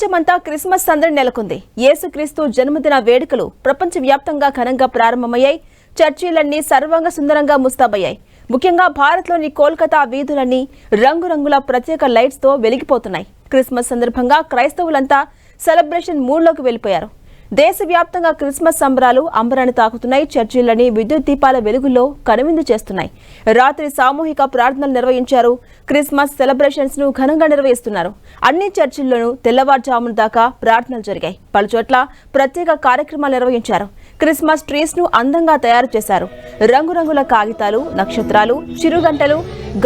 ప్రపంచమంతా క్రిస్మస్ సందడి నెలకొంది. యేసుక్రీస్తు జన్మదిన వేడుకలు ప్రపంచవ్యాప్తంగా ఘనంగా ప్రారంభమయ్యాయి. చర్చిలన్నీ సర్వాంగ సుందరంగా ముస్తాబయ్యాయి. ముఖ్యంగా భారత్లోని కోల్కతా వీధులన్నీ రంగురంగుల ప్రత్యేక లైట్స్ తో వెలిగిపోతున్నాయి. క్రిస్మస్ సందర్భంగా క్రైస్తవులంతా సెలబ్రేషన్ మూడ్లోకి వెళ్లిపోయారు. దేశవ్యాప్తంగా క్రిస్మస్ సంబరాలు అంబరాన్ని తాకుతున్నాయి. చర్చిలని విద్యుత్ దీపాల వెలుగుల్లో కనువిందు చేస్తున్నాయి. రాత్రి సామూహిక ప్రార్థనలు నిర్వహించారు. క్రిస్మస్ సెలబ్రేషన్స్ ను ఘనంగా నిర్వహిస్తున్నారు. అన్ని చర్చిల్లోనూ తెల్లవారుజామున దాకా ప్రార్థనలు జరిగాయి. పలుచోట్ల ప్రత్యేక కార్యక్రమాలు నిర్వహించారు. క్రిస్మస్ ట్రీస్ ను అందంగా తయారు చేశారు. రంగురంగుల కాగితాలు, నక్షత్రాలు, చిరుగంటలు,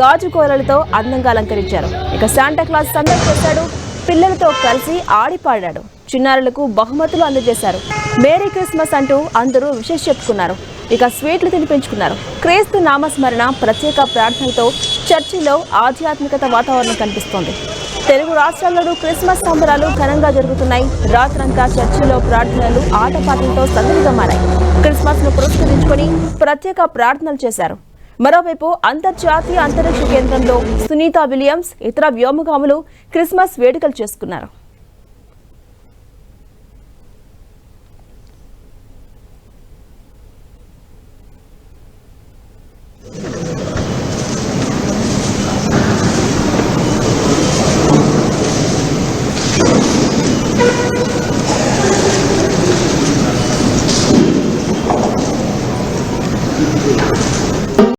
గాజు కూరలతో అందంగా అలంకరించారు. ఇక శాంటాక్లాస్ సందడి చేశాడు. పిల్లలతో కలిసి ఆడిపాడాడు. చిన్నారులకు బహుమతులు అందజేశారు. మేరీ క్రిస్మస్ అంటూ అందరూ విషెస్ చెప్పుకున్నారు. ఇక స్వీట్లు తినిపించుకున్నారు. క్రీస్తు నామస్మరణ, ప్రత్యేక ప్రార్థనలతో చర్చిలో ఆధ్యాత్మికత వాతావరణం కనిపిస్తోంది. తెలుగు రాష్ట్రాల్లోనూ క్రిస్మస్ సంబరాలు ఘనంగా జరుగుతున్నాయి. రాత్రంతా చర్చిలో ప్రార్థనలు, ఆటపాటలతో సందడిగా మారాయి. క్రిస్మస్ ను పురస్కరించుకొని ప్రత్యేక ప్రార్థనలు చేశారు. మరోవైపు అంతర్జాతీయ అంతరిక్ష కేంద్రంలో సునీతా విలియమ్స్, ఇతర వ్యోమగాములు క్రిస్మస్ వేడుకలు చేసుకున్నారు.